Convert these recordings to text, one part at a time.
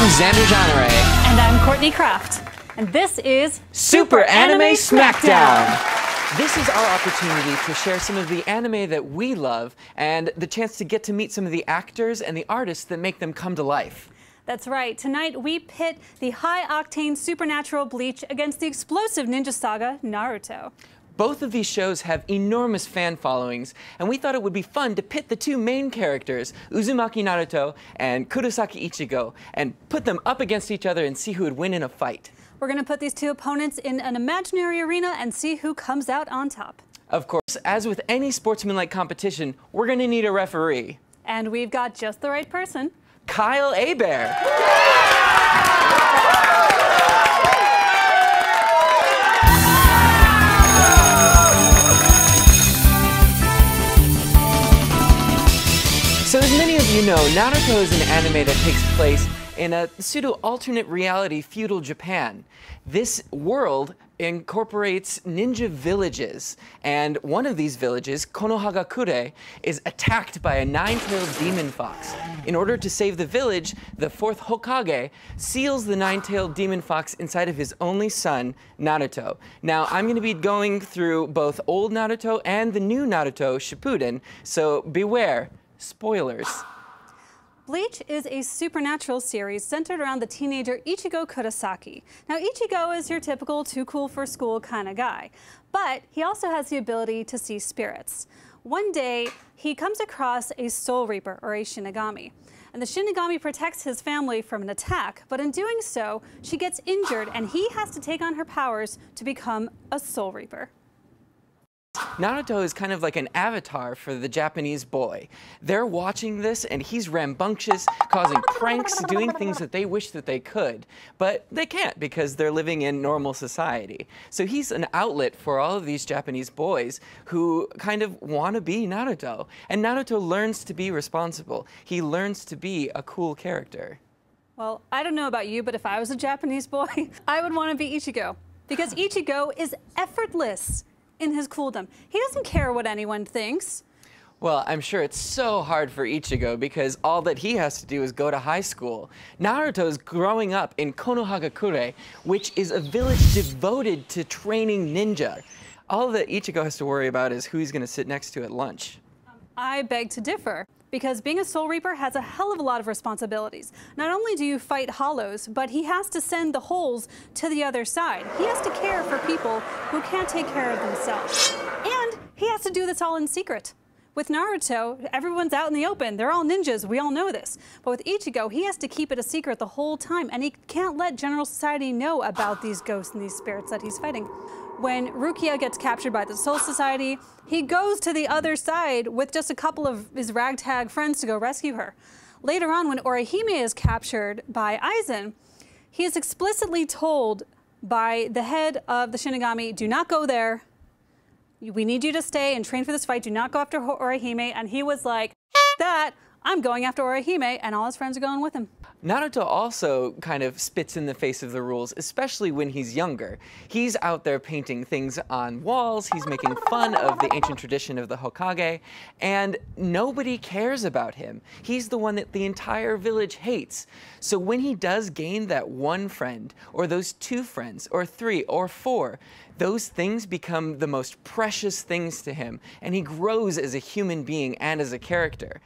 I'm XANDER JEANNERET. And I'm Courtney KRAFT. And this is Super Anime SmackDown. This is our opportunity to share some of the anime that we love and the chance to get to meet some of the actors and the artists that make them come to life. That's right. Tonight we pit the high-octane supernatural Bleach against the explosive ninja saga Naruto. Both of these shows have enormous fan followings, and we thought it would be fun to pit the two main characters, Uzumaki Naruto and Kurosaki Ichigo, and put them up against each other and see who would win in a fight. We're going to put these two opponents in an imaginary arena and see who comes out on top. Of course, as with any sportsmanlike competition, we're going to need a referee. And we've got just the right person. KYLE HEBERT. So as many of you know, Naruto is an anime that takes place in a pseudo-alternate reality feudal Japan. This world incorporates ninja villages, and one of these villages, Konohagakure, is attacked by a nine-tailed demon fox. In order to save the village, the fourth Hokage seals the nine-tailed demon fox inside of his only son, Naruto. Now, I'm going to be going through both old Naruto and the new Naruto Shippuden, so beware. Spoilers. Bleach is a supernatural series centered around the teenager Ichigo Kurosaki. Now, Ichigo is your typical too cool for school kind of guy, but he also has the ability to see spirits. One day, he comes across a soul reaper, or a Shinigami, and the Shinigami protects his family from an attack, but in doing so, she gets injured and he has to take on her powers to become a soul reaper. Naruto is kind of like an avatar for the Japanese boy. They're watching this and he's rambunctious, causing pranks, doing things that they wish that they could, but they can't because they're living in normal society. So he's an outlet for all of these Japanese boys who kind of want to be Naruto. And Naruto learns to be responsible. He learns to be a cool character. Well, I don't know about you, but if I was a Japanese boy, I would want to be Ichigo, because Ichigo is effortless in his cooldom. He doesn't care what anyone thinks. Well, I'm sure it's so hard for Ichigo because all that he has to do is go to high school. Naruto's growing up in Konohagakure, which is a village devoted to training ninja. All that Ichigo has to worry about is who he's going to sit next to at lunch. I beg to differ, because being a Soul Reaper has a hell of a lot of responsibilities. Not only do you fight hollows, but he has to send the holes to the other side. He has to care for people who can't take care of themselves. And he has to do this all in secret. With Naruto, everyone's out in the open. They're all ninjas. We all know this. But with Ichigo, he has to keep it a secret the whole time, and he can't let general society know about these ghosts and these spirits that he's fighting. When Rukia gets captured by the Soul Society, he goes to the other side with just a couple of his ragtag friends to go rescue her. Later on, when Orihime is captured by Aizen, he is explicitly told by the head of the Shinigami, do not go there. We need you to stay and train for this fight. Do not go after Orihime. And he was like, that, I'm going after Orihime, and all his friends are going with him. Naruto also kind of spits in the face of the rules, especially when he's younger. He's out there painting things on walls, he's making fun of the ancient tradition of the Hokage, and nobody cares about him. He's the one that the entire village hates. So when he does gain that one friend, or those two friends, or three, or four, those things become the most precious things to him, and he grows as a human being and as a character.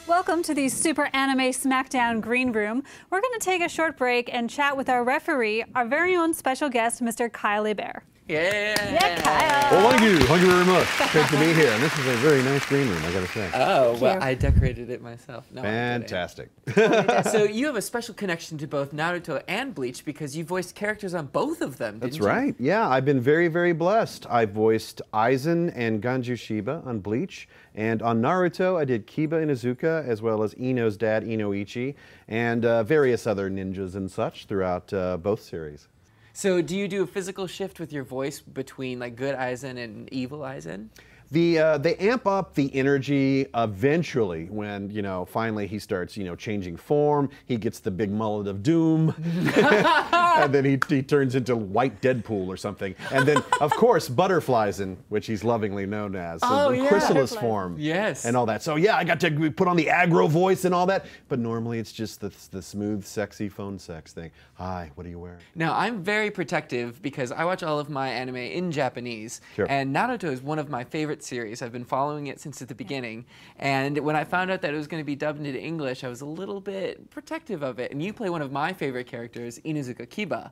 Welcome to the Super Anime SmackDown Green Room. We're going to take a short break and chat with our referee, our very own special guest, Mr. KYLE HEBERT. Yeah, Kyle. Well, thank you very much. Great to be here. And this is a very nice green room, I gotta say. Oh, well, I decorated it myself. No, fantastic. So you have a special connection to both Naruto and Bleach because you voiced characters on both of them, didn't you? That's right. Yeah, I've been very, very blessed. I voiced Aizen and Ganju Shiba on Bleach, and on Naruto I did Kiba Inuzuka, as well as Ino's dad, Inoichi, and various other ninjas and such throughout both series. So do you do a physical shift with your voice between like good Aizen and evil Aizen? They amp up the energy eventually when, you know, finally he starts, you know, changing form. He gets the big mullet of doom. And then he turns into white Deadpool or something. And then, of course, Butterflies, which he's lovingly known as. So the chrysalis form. Yes. And all that. So yeah, I got to put on the aggro voice and all that. But normally it's just the smooth, sexy phone sex thing. Hi, what are you wearing? Now, I'm very protective because I watch all of my anime in Japanese. Sure. And Naruto is one of my favorite series. I've been following it since the beginning. And when I found out that it was going to be dubbed into English, I was a little bit protective of it. And you play one of my favorite characters, Inuzuka Kiba.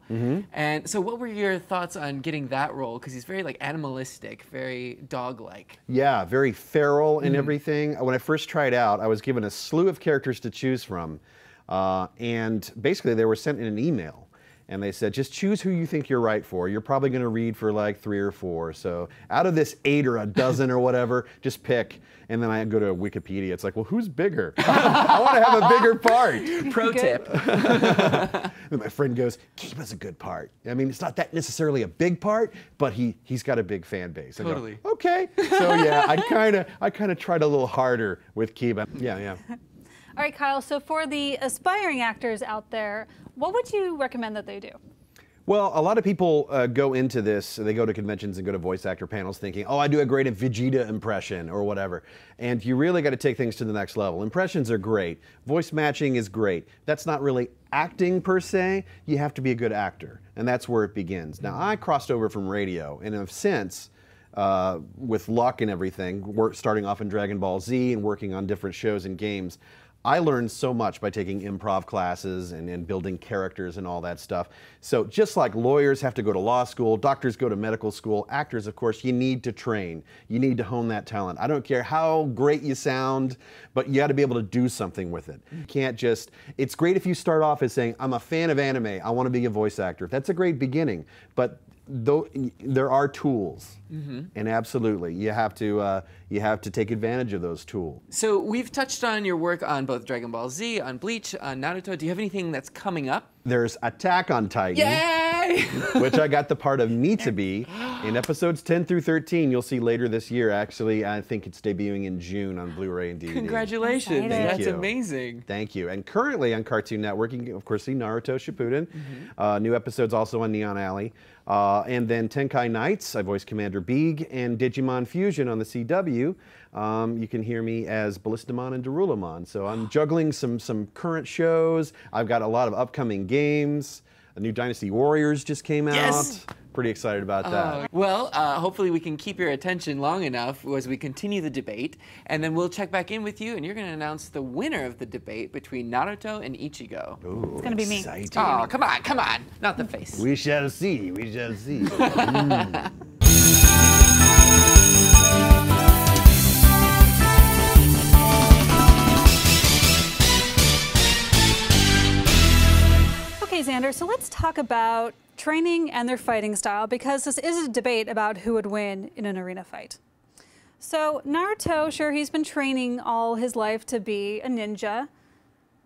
And so what were your thoughts on getting that role? Because he's very like animalistic, very dog-like. Yeah, very feral and everything. When I first tried out, I was given a slew of characters to choose from. And basically they were sent in an email. And they said, just choose who you think you're right for. You're probably going to read for like 3 or 4. So out of this 8 or a dozen or whatever, just pick. And then I go to Wikipedia. It's like, well, who's bigger? I want to have a bigger part. Pro tip. And my friend goes, Kiba's a good part. I mean, it's not that necessarily a big part, but he's got a big fan base. I go, Totally. okay. So yeah, I kind of tried a little harder with Kiba. Yeah. All right, Kyle, so for the aspiring actors out there, what would you recommend that they do? Well, a lot of people go into this, they go to conventions and go to voice actor panels thinking, oh, I do a great Vegeta impression or whatever. And you really got to take things to the next level. Impressions are great. Voice matching is great. That's not really acting per se. You have to be a good actor. And that's where it begins. Now, I crossed over from radio and have since, with luck and everything, starting off in Dragon Ball Z and working on different shows and games, I learned so much by taking improv classes and building characters and all that stuff. So just like lawyers have to go to law school, doctors go to medical school, actors, of course, you need to train. You need to hone that talent. I don't care how great you sound, but you got to be able to do something with it. You can't just, it's great if you start off as saying, I'm a fan of anime, I want to be a voice actor. That's a great beginning, but there are tools, and absolutely, you have to take advantage of those tools. So we've touched on your work on both Dragon Ball Z, on Bleach, on Naruto. Do you have anything that's coming up? There's Attack on Titan, Yay! which I got the part of Mitabi in episodes 10 through 13. You'll see later this year. Actually, I think it's debuting in June on Blu-ray and DVD. Congratulations! Thank That's you. amazing. Thank you. And currently on Cartoon Network, you can of course see Naruto Shippuden. New episodes also on Neon Alley. And then Tenkai Knights, I voice Commander Beeg, and Digimon Fusion on the CW. You can hear me as Ballistamon and Darulamon. So I'm juggling some current shows. I've got a lot of upcoming games. A new Dynasty Warriors just came out. Yes. Pretty excited about that. Well, hopefully we can keep your attention long enough as we continue the debate, and then we'll check back in with you, and you're going to announce the winner of the debate between Naruto and Ichigo. Ooh, It's going to be me. exciting. Oh, come on, not the face. We shall see, we shall see. Okay, Xander, so let's talk about training and their fighting style, because this is a debate about who would win in an arena fight. So Naruto, sure, he's been training all his life to be a ninja,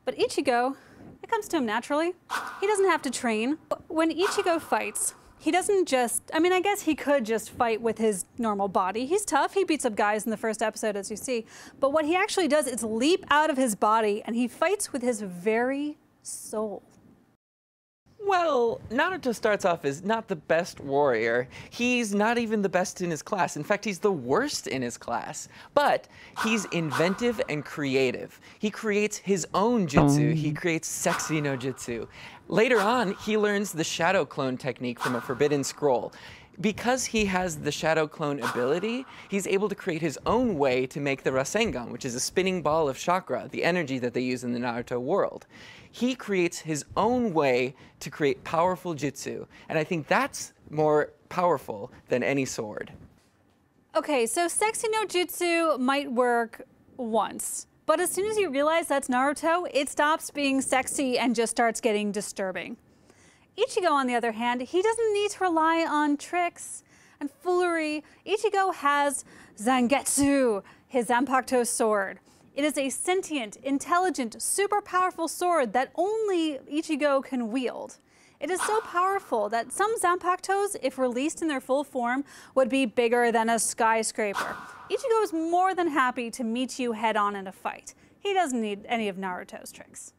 but Ichigo, it comes to him naturally. He doesn't have to train. When Ichigo fights, he doesn't just, I mean, I guess he could just fight with his normal body. He's tough, he beats up guys in the first episode, as you see, but what he actually does is leap out of his body and he fights with his very soul. Well, Naruto starts off as not the best warrior. He's not even the best in his class. In fact, he's the worst in his class. But he's inventive and creative. He creates his own jutsu. He creates sexy no jutsu. Later on, he learns the shadow clone technique from a forbidden scroll. Because he has the shadow clone ability, he's able to create his own way to make the Rasengan, which is a spinning ball of chakra, the energy that they use in the Naruto world. He creates his own way to create powerful jutsu, and I think that's more powerful than any sword. Okay, so sexy no jutsu might work once, but as soon as you realize that's Naruto, it stops being sexy and just starts getting disturbing. Ichigo, on the other hand, he doesn't need to rely on tricks and foolery. Ichigo has Zangetsu, his Zanpakuto sword. It is a sentient, intelligent, super powerful sword that only Ichigo can wield. It is so powerful that some Zanpakutos, if released in their full form, would be bigger than a skyscraper. Ichigo is more than happy to meet you head-on in a fight. He doesn't need any of Naruto's tricks.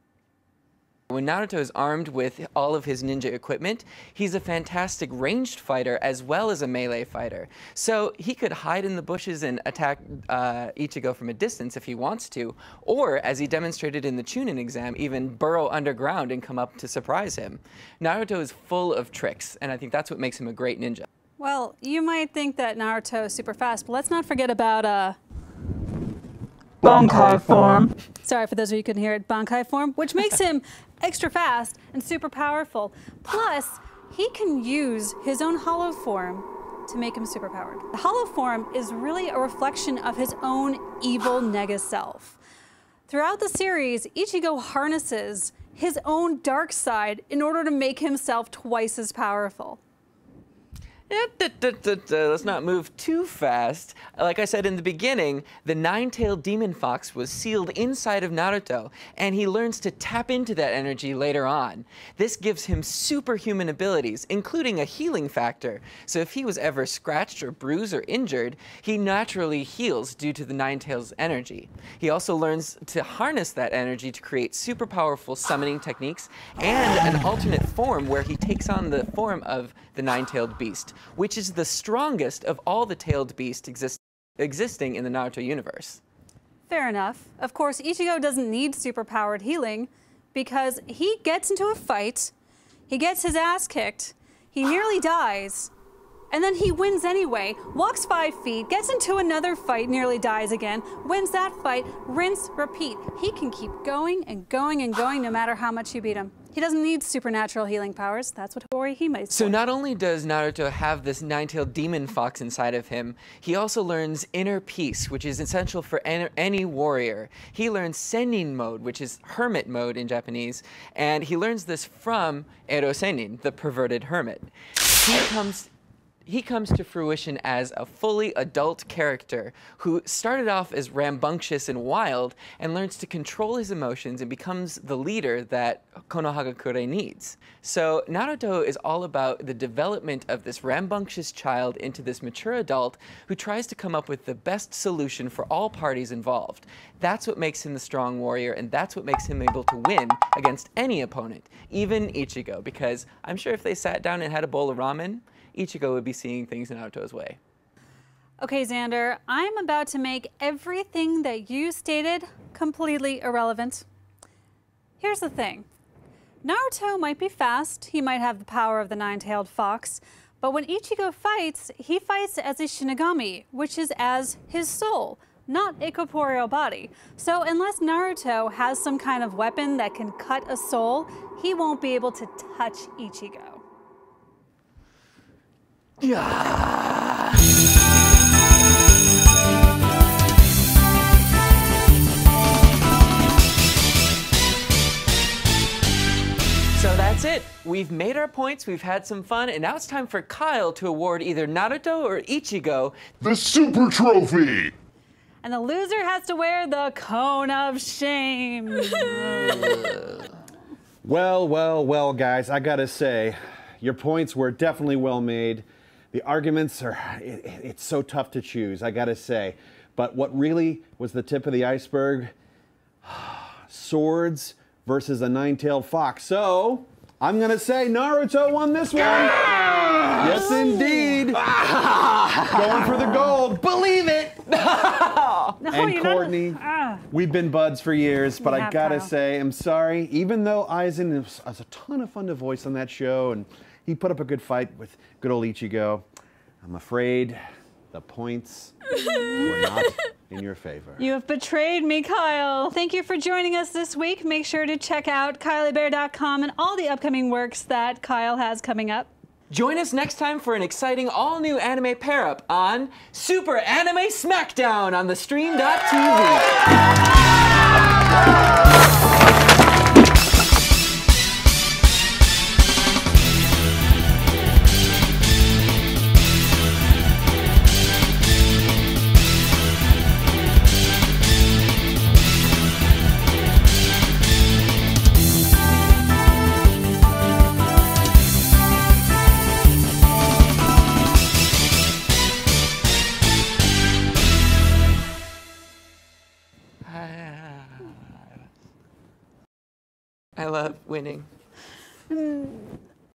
When Naruto is armed with all of his ninja equipment, he's a fantastic ranged fighter as well as a melee fighter. So he could hide in the bushes and attack Ichigo from a distance if he wants to, or, as he demonstrated in the Chunin exam, even burrow underground and come up to surprise him. Naruto is full of tricks, and I think that's what makes him a great ninja. Well, you might think that Naruto is super fast, but let's not forget about Bankai form. Sorry for those of you who couldn't hear it, Bankai form, which makes him extra fast and super powerful. Plus, he can use his own hollow form to make him super powered. The hollow form is really a reflection of his own evil nega self. Throughout the series, Ichigo harnesses his own dark side in order to make himself twice as powerful. Let's not move too fast. Like I said in the beginning, the nine-tailed demon fox was sealed inside of Naruto, and he learns to tap into that energy later on. This gives him superhuman abilities, including a healing factor. So if he was ever scratched or bruised or injured, he naturally heals due to the nine-tails energy. He also learns to harness that energy to create super powerful summoning techniques and an alternate form where he takes on the form of the nine-tailed beast, which is the strongest of all the tailed beasts existing in the Naruto universe. Fair enough. Of course, Ichigo doesn't need superpowered healing because he gets into a fight, he gets his ass kicked, he nearly dies, and then he wins anyway, walks 5 feet, gets into another fight, nearly dies again, wins that fight, rinse, repeat. He can keep going and going and going no matter how much you beat him. He doesn't need supernatural healing powers. That's what Horihime is for. So not only does Naruto have this nine-tailed demon fox inside of him, he also learns inner peace, which is essential for any warrior. He learns Sennin mode, which is hermit mode in Japanese, and he learns this from Ero Sennin, the perverted hermit. He comes to fruition as a fully adult character who started off as rambunctious and wild and learns to control his emotions and becomes the leader that Konohagakure needs. So Naruto is all about the development of this rambunctious child into this mature adult who tries to come up with the best solution for all parties involved. That's what makes him the strong warrior, and that's what makes him able to win against any opponent, even Ichigo, because I'm sure if they sat down and had a bowl of ramen, Ichigo would be seeing things in Naruto's way. Okay, Xander, I'm about to make everything that you stated completely irrelevant. Here's the thing. Naruto might be fast, he might have the power of the nine-tailed fox, but when Ichigo fights, he fights as a Shinigami, which is as his soul, not a corporeal body. So unless Naruto has some kind of weapon that can cut a soul, he won't be able to touch Ichigo. Yeah. So that's it. We've made our points, we've had some fun, and now it's time for Kyle to award either Naruto or Ichigo the Super Trophy! And the loser has to wear the cone of shame. Well, guys, I gotta say, your points were definitely well made. The arguments are, it's so tough to choose, I gotta say. But what really was the tip of the iceberg? Swords versus a nine-tailed fox. So, I'm gonna say Naruto won this one. Yes, indeed. Going for the gold. Believe it. No, And Courtney, we've been buds for years, but I gotta Kyle. say, I'm sorry. Even though Aizen was a ton of fun to voice on that show, and he put up a good fight with good old Ichigo, I'm afraid the points were not in your favor. You have betrayed me, Kyle. Thank you for joining us this week. Make sure to check out KYLEHEBERT.com and all the upcoming works that Kyle has coming up. Join us next time for an exciting all-new anime pair-up on Super Anime SmackDown on the Stream.tv. I love winning.